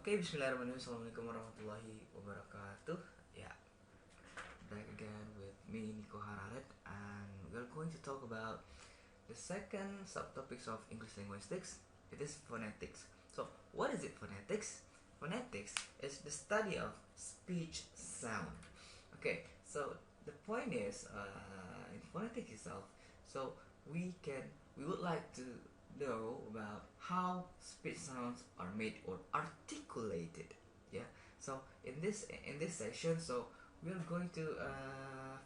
Oke, bismillahirrahmanirrahim. Assalamualaikum warahmatullahi wabarakatuh. Yeah, back again with me, Nico Hararet, and we're going to talk about the second subtopics of English linguistics. It is phonetics. So, what is it, phonetics? Phonetics is the study of speech sound. Okay, so the point is, in phonetics itself, so we would like to know about how speech sounds are made or articulated. Yeah, so in this section, so we're going to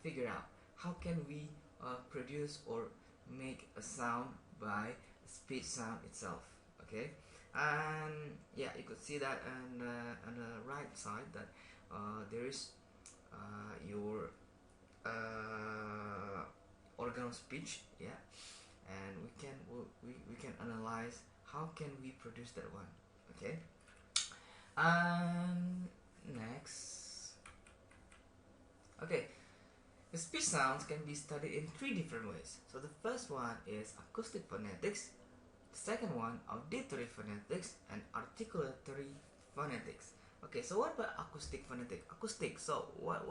figure out how can we produce or make a sound by speech sound itself. Okay, and yeah, you could see that on the right side that there is your organ of speech. Yeah, and we can analyze how can we produce that one. Okay, and next, okay, the speech sounds can be studied in three different ways. So the first one is acoustic phonetics, the second one auditory phonetics, and articulatory phonetics. Okay, so what about acoustic phonetic? Acoustic, so what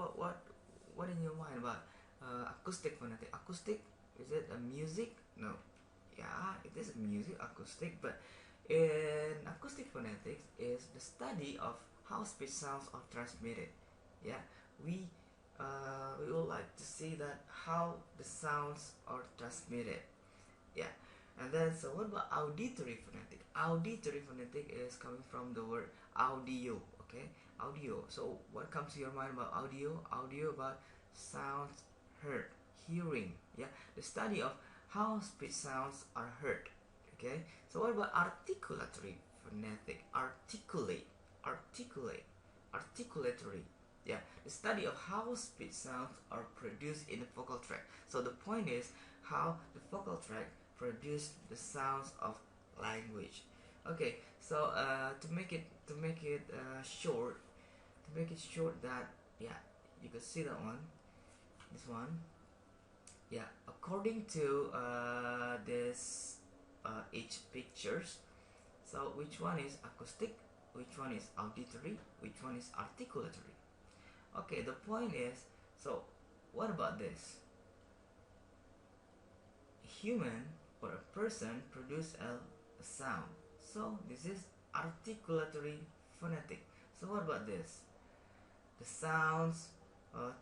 in your mind about acoustic phonetic? Acoustic, is it a music? No. Yeah, it is music, acoustic, but in acoustic phonetics is the study of how speech sounds are transmitted. Yeah, we we would like to see that how the sounds are transmitted. Yeah, and then so what about auditory phonetic? Auditory phonetic is coming from the word audio. Okay, audio. So what comes to your mind about audio? Audio about sounds heard, hearing. Yeah, the study of how speech sounds are heard. Okay, so what about articulatory phonetic? Articulate, articulate, articulatory. Yeah, the study of how speech sounds are produced in the vocal tract. So the point is how the vocal tract produce the sounds of language. Okay, so to make it short, that yeah, you can see that one, this one. Yeah, according to this each pictures. So which one is acoustic? Which one is auditory? Which one is articulatory? Okay, the point is, so what about this? Human or a person produce a sound. So this is articulatory phonetic. So what about this? The sounds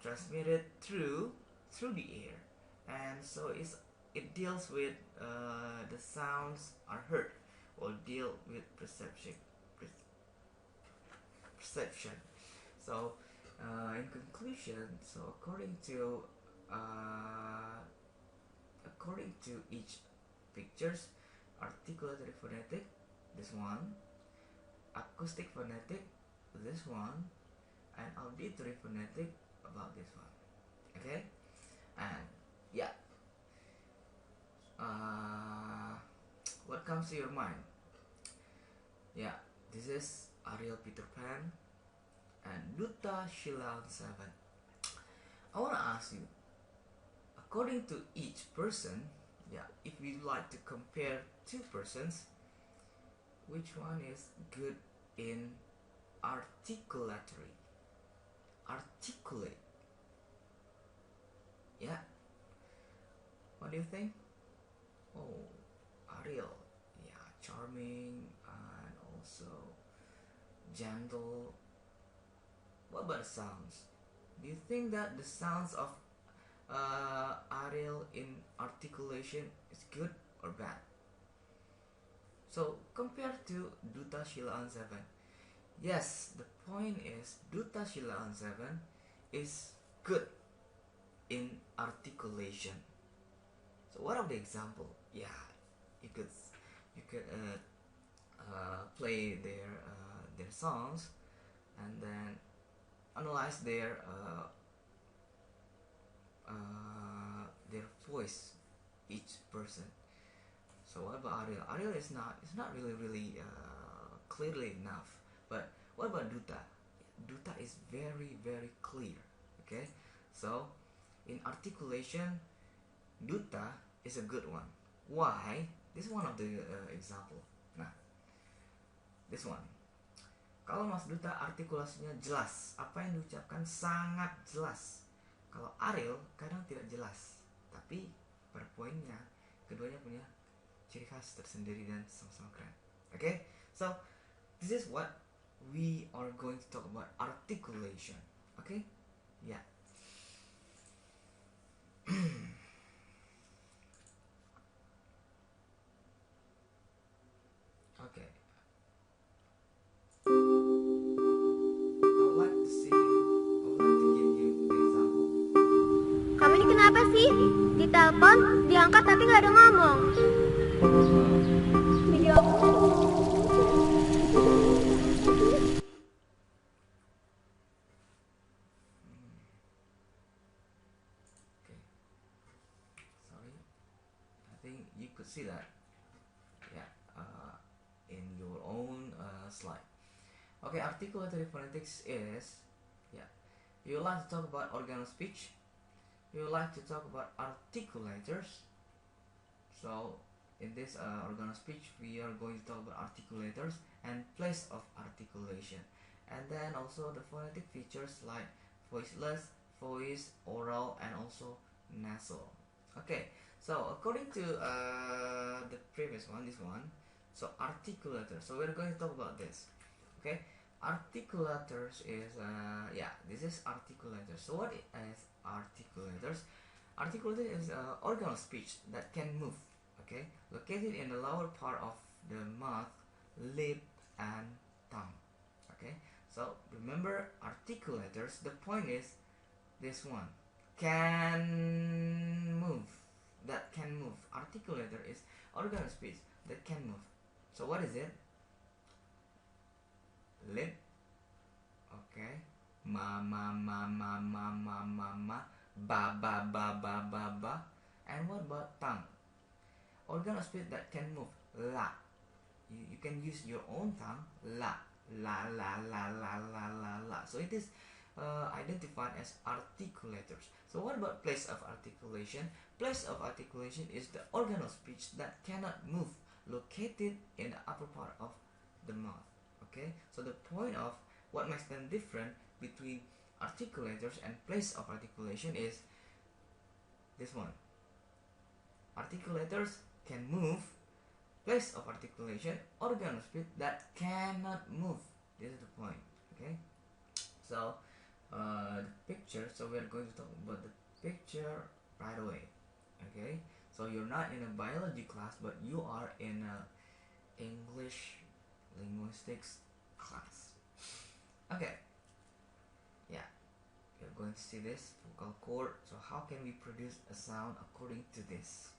transmitted through the air, and so it deals with the sounds are heard or deal with perception. So in conclusion, so according to each pictures, articulatory phonetic, this one, acoustic phonetic, this one, and auditory phonetic, about this one. Okay, and yeah, what comes to your mind? Yeah, this is Ariel Peter Pan and Duta Shilang 7. I want to ask you, according to each person, yeah, if we like to compare two persons, which one is good in articulatory? Articulate. Yeah. What do you think? Oh, Ariel. Yeah, charming and also gentle. What about the sounds? Do you think that the sounds of Ariel in articulation is good or bad? So compared to Duta Shilaan 7, yes, the point is Duta Shilaan 7 is good in articulation. So what are the example? Yeah, you could play their songs and then analyze their voice, each person. So what about Ariel? Ariel is not really clearly enough. But what about Duta? Duta is very clear. Okay, so in articulation, Duta is a good one. Why? This is one of the example. Nah, this one. Kalau Mas Duta artikulasinya jelas, apa yang diucapkan sangat jelas. Kalau Ariel kadang tidak jelas, tapi per poinnya keduanya punya ciri khas tersendiri dan sama-sama keren. Okay, so this is what we are going to talk about articulation. Okay, yeah. Okay. Kamu ini kenapa sih? Ditelepon, diangkat tapi nggak ada ngomong. Video aku. Okay. Sorry. I think you could see that. Yeah. In your own slide. Okay. Articulatory phonetics is, yeah. You like to talk about organ of speech. You like to talk about articulators. So in this organ of speech, we are going to talk about articulators and place of articulation, and then also the phonetic features like voiceless, voice, oral, and also nasal. Okay, so according to the previous one, this one, so articulator. So we're going to talk about this. Okay, articulators is yeah, this is articulators. So what is articulators? Articulator is an organ of speech that can move. Okay, located in the lower part of the mouth, lip, and tongue. Okay, so remember articulators. The point is this one can move. That can move. Articulator is organ of speech that can move. So what is it? Lip. Okay. Ma ma ma ma ma ma ma ma. Ba ba ba ba ba ba. And what about tongue? Organ of speech that can move. La. You can use your own tongue. La. La la la la la la la. So it is identified as articulators. So what about place of articulation? Place of articulation is the organ of speech that cannot move, located in the upper part of the mouth. Okay, so the point of what makes them different between articulators and place of articulation is this one. Articulators can move. Place of articulation, organ of speech that cannot move. This is the point. Okay, so the picture. So we're going to talk about the picture right away. Okay, so you're not in a biology class, but you are in a English linguistics class. Okay, yeah, you're going to see this vocal cord. So how can we produce a sound according to this?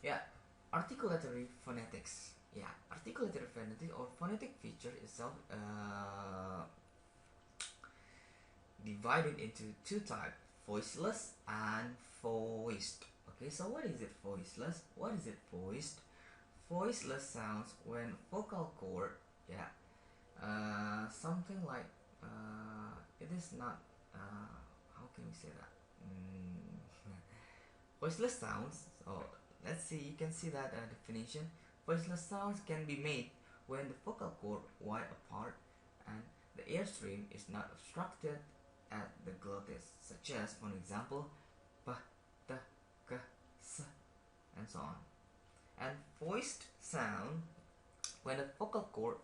Yeah, articulatory phonetics. Yeah, articulatory phonetics or phonetic feature itself divided into two types: voiceless and voiced. Okay, so what is it voiceless? What is it voiced? Voiceless sounds when vocal cord, yeah, something like it is not how can we say that? Voiceless sounds. So let's see. You can see that definition. Voiceless sounds can be made when the vocal cord wide apart and the airstream is not obstructed at the glottis, such as, for example, p, t, k, s, and so on. And voiced sound when the vocal cord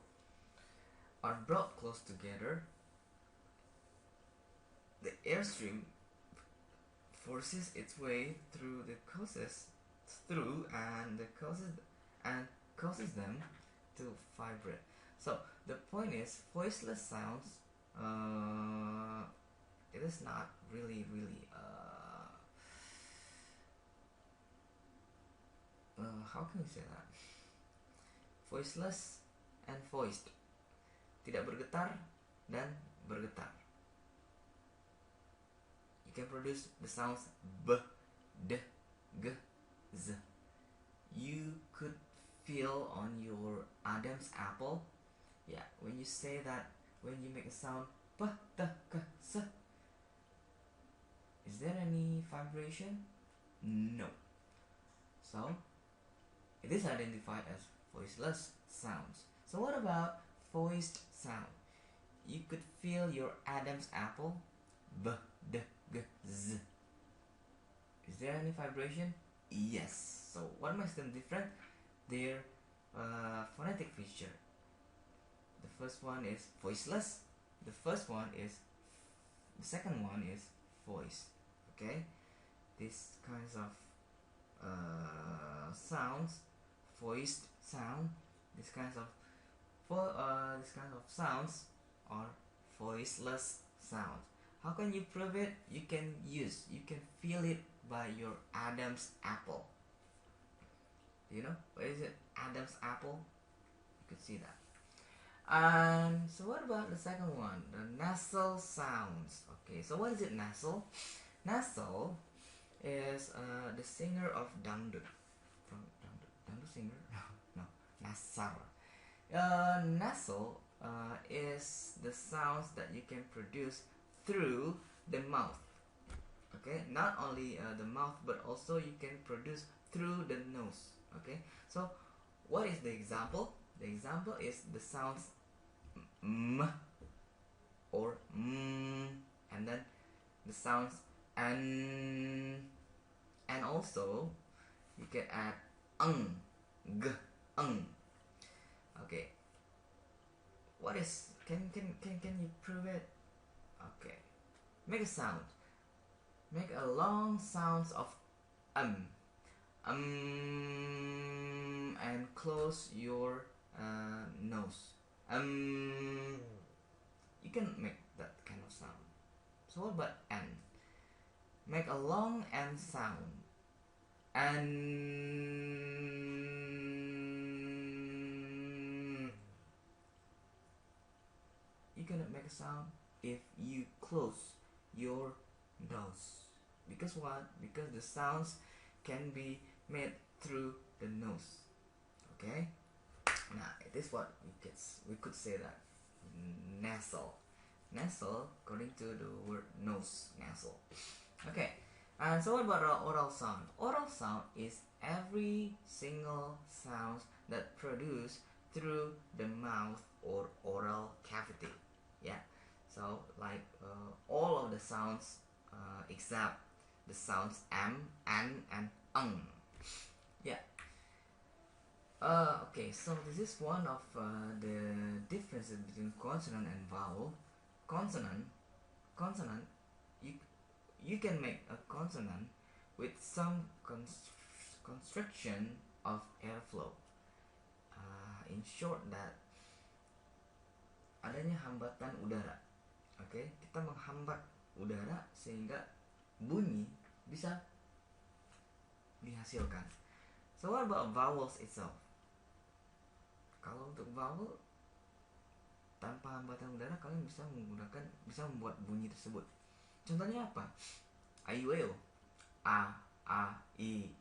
are brought close together, the airstream forces its way through the causes causes them to vibrate. So the point is, voiceless sounds it is not really how can we say that? Voiceless and voiced, tidak bergetar dan bergetar. You can produce the sounds b, d, g, z. You could feel on your Adam's apple, yeah, when you say that, when you make a sound p, t, k, s, is there any vibration? No. So it is identified as voiceless sounds. So what about voiced sound. You could feel your Adam's apple, b, d, g, z. Is there any vibration? Yes. So what makes them different? Their phonetic feature. The first one is voiceless. The second one is voice. Okay, these kinds of sounds, voiced sound, these kinds of sounds are voiceless sounds. How can you prove it? You can feel it by your Adam's apple. Do you know what is it? Adam's apple. You could see that. And so what about the second one, the nasal sounds? Okay, so what is it, nasal? Nasal is the singer of dangdut. From dangdut singer? No, nasal. Nasal is the sounds that you can produce through the mouth. Okay, not only the mouth, but also you can produce through the nose. Okay, so what is the example? The example is the sounds m or and then the sounds and also you can add g, Okay, what is can you prove it? Okay, make a sound. Make a long sounds of and close your nose. You can make that kind of sound. So what about n? Make a long n sound. And you cannot make a sound if you close your nose. Because what? Because the sounds can be made through the nose. Okay? Now, it is what we could say that nasal. Nasal, according to the word nose, nasal. Okay, and so what about oral sound? Oral sound is every single sound that produced through the mouth or oral cavity. Yeah, so like all of the sounds except the sounds m, n, and Yeah. Okay, so this is one of the differences between consonant and vowel. Consonant, you can make a consonant with some constriction of airflow. In short, that adanya hambatan udara. Oke, kita menghambat udara sehingga bunyi bisa dihasilkan. So what about vowels itself? Kalau untuk vowel tanpa hambatan udara, kalian bisa membuat bunyi tersebut. Contohnya apa? A, I, U, A, I,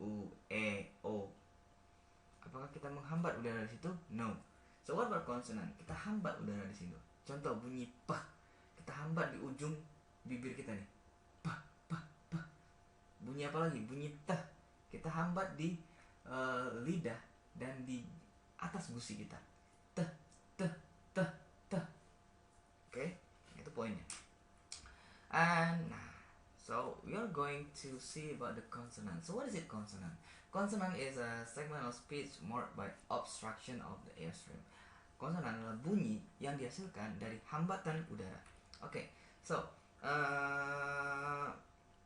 U, E, O. Apakah kita menghambat udara di situ? No. So what about consonant? Kita hambat udara di situ. Contoh bunyi p, kita hambat di ujung bibir kita nih. P. Bunyi apa lagi? Bunyi t, kita hambat di lidah dan di atas gusi kita. T. Oke, itu poinnya. And so we are going to see about the consonant. So what is it, consonant? Consonant is a segment of speech marked by obstruction of the airstream. Consonant adalah bunyi yang dihasilkan dari hambatan udara. Oke, so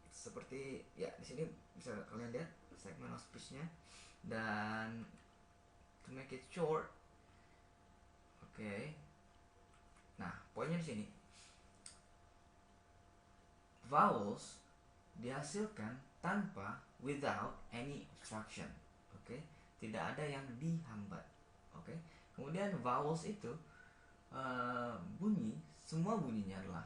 seperti ya di sini bisa kalian lihat segment of speech-nya. Dan to make it short, oke. Nah, poinnya di sini. Vowels dihasilkan tanpa, without any obstruction. Oke, tidak ada yang dihambat. Oke, kemudian vowels itu semua bunyinya adalah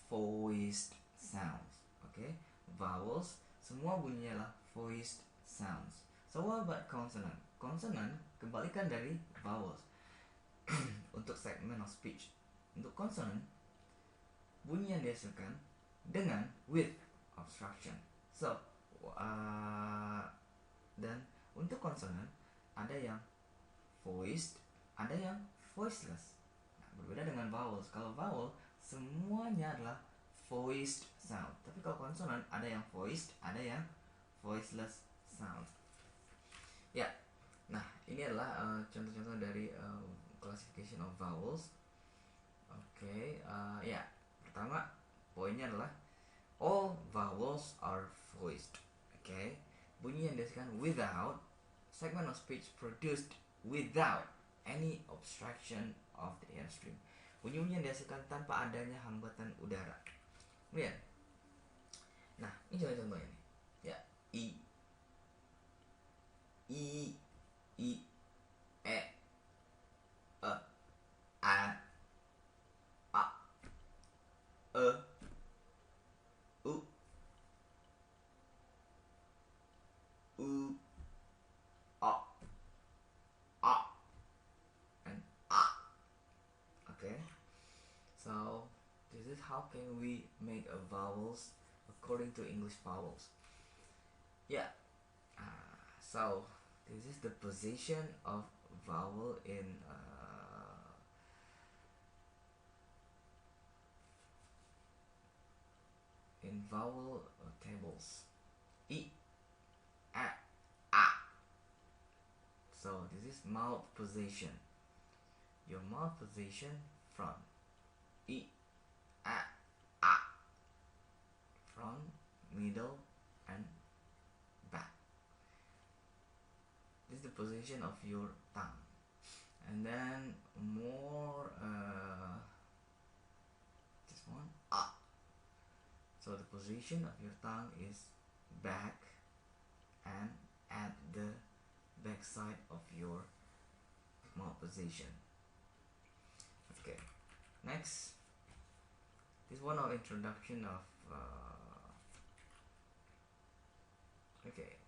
voiced sounds. Oke, vowels semua bunyinya adalah voiced sounds. So what about consonant? Consonant kebalikan dari vowels. Untuk segment of speech, untuk consonant bunyi yang dihasilkan dengan with obstruction. So dan untuk consonant ada yang voiced, ada yang voiceless. Nah, berbeda dengan vowels. Kalau vowel semuanya adalah voiced sound. Tapi kalau konsonan ada yang voiced, ada yang voiceless sound. Ya, nah ini adalah contoh-contoh dari classification of vowels. Oke, ya pertama poinnya adalah all vowels are voiced. Oke, bunyi yang dihasilkan without segment of speech produced without any obstruction of the airstream. Bunyi-bunyi yang dihasilkan tanpa adanya hambatan udara. Kemudian, nah ini contoh-contohnya nih. Ya, i, i, e, a, a, e, u, a, and a. Okay, so this is how can we make a vowels according to English vowels. Yeah, so this is the position of vowel in vowel tables. I, a, a. So this is mouth position. Your mouth position front. I, a. Front, middle, and back. This is the position of your tongue. And then more this one, a. So the position of your tongue is back and at the back side of your mouth position. Okay, next, this one of introduction of okay,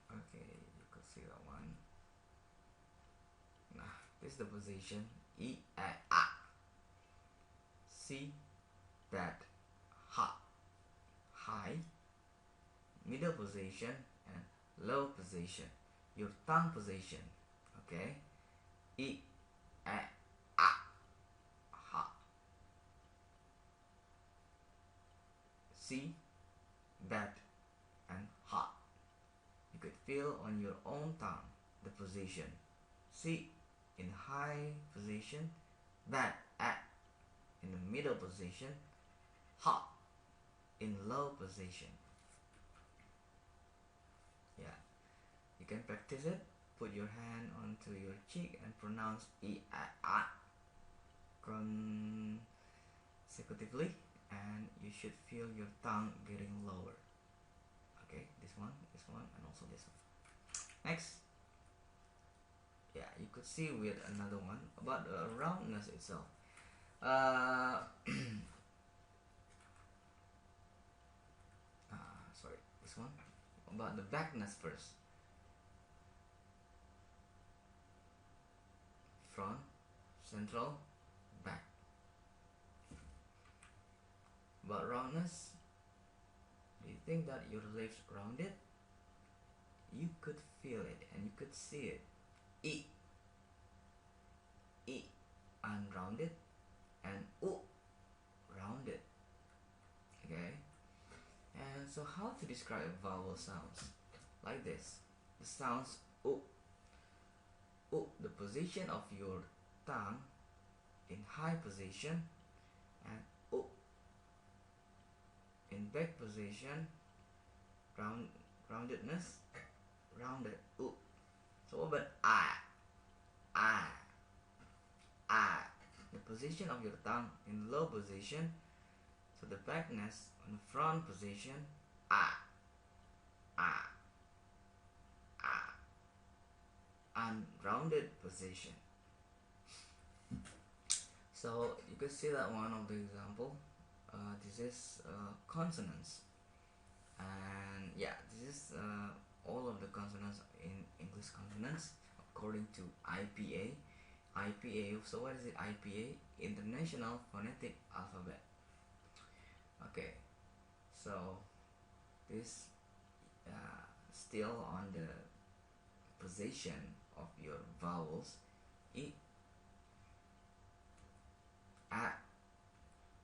you could see that one. Nah, this is the position e, a. See that high, middle position, and low position. Your tongue position. Okay, e, a, ha. See that and ha. You could feel on your own tongue the position. See in high position, that at in the middle position, ha in low position. Yeah, you can practice it. Put your hand onto your cheek and pronounce e, a consecutively, and you should feel your tongue getting lower. Okay, this one, and also this one. Next, yeah, you could see with another one about the roundness itself. Sorry, this one about the backness first. Front, central, back. About roundness, do you think that your lips rounded? You could feel it and you could see it. E, unrounded, and U, rounded. Okay, and so how to describe vowel sounds? Like this, the sounds U, the position of your tongue in high position, and U in back position, roundedness, rounded U. So what about I? The position of your tongue in low position, so the backness on the front position, unrounded position. So you could see that one of the example. This is consonants, and yeah, this is all of the consonants in English consonants according to IPA. So what is it? IPA, International Phonetic Alphabet. Okay, so this still on the position of your vowels, I,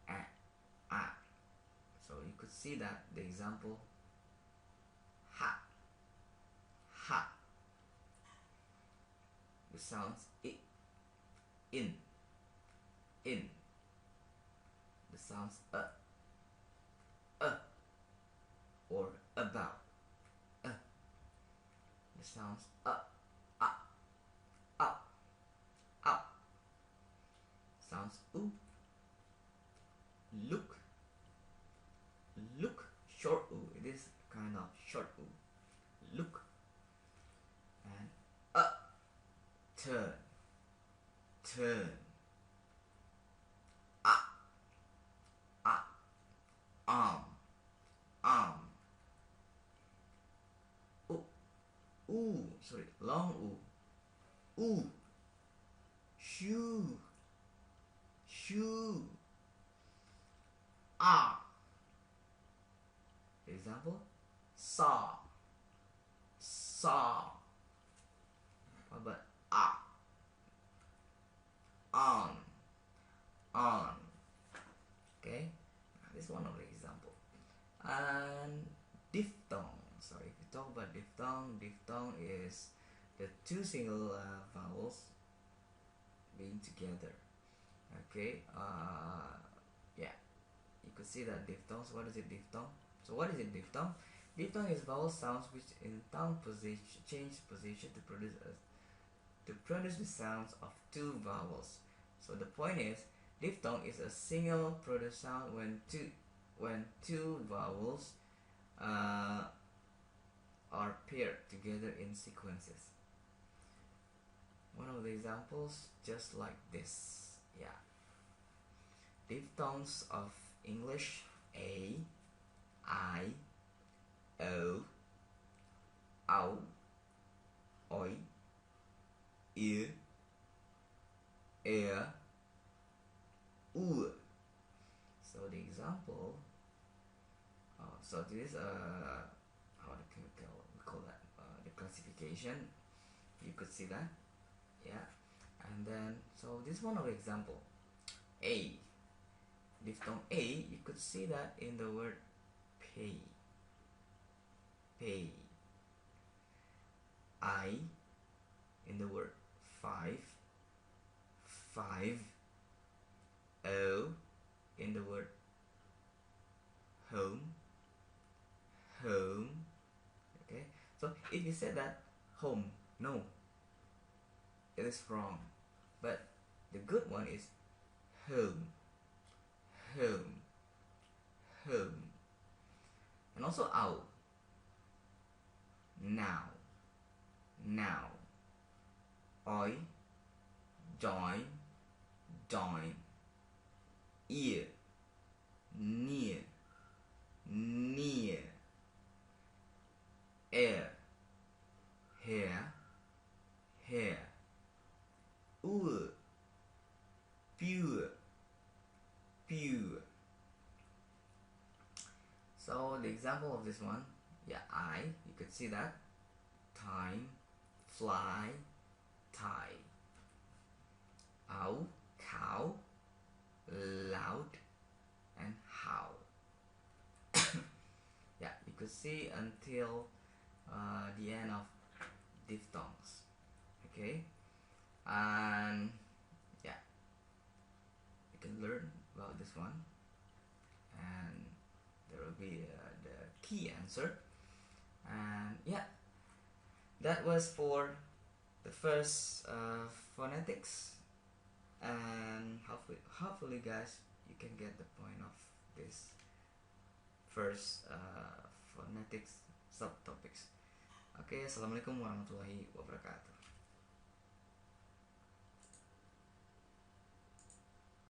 A, A. So you could see that the example, ha, ha. The sounds I, in. The sounds or about, the sounds up, sounds look, short it is kind of short look, and turn, arm, sorry, long shoe, example, saw, how about on, okay. This is one of the example. And diphthong. So if you talk about diphthong is the two single vowels being together. Okay. Yeah, you could see that diphthongs. What is a diphthong? So what is a diphthong? Diphthong is vowel sounds which in tongue position change position to produce the sounds of two vowels. So the point is, diphthong is a single produced sound when two vowels are paired together in sequences. One of the examples just like this. Yeah. Diphthongs of English: a, I, o, au, oi, ear, air, So the example, so this is how we call that, the classification. You could see that, yeah. And then so this is one of the example. A, diphthong A, you could see that in the word pay. I, in the word five. O, in the word home. Okay, so if you said that home, no, it is wrong. But the good one is home. And also ow, now, oi, join, ear, near, air, hair, pure. So the example of this one, yeah, you could see that, time, fly, tie, ow, cow, loud, and how. Yeah, you could see until the end of diphthongs. Okay, and yeah, you can learn about this one, and there will be the key answer. And yeah, that was for the first phonetics, and hopefully guys, you can get the point of this first phonetics subtopics. Oke, assalamualaikum warahmatullahi wabarakatuh.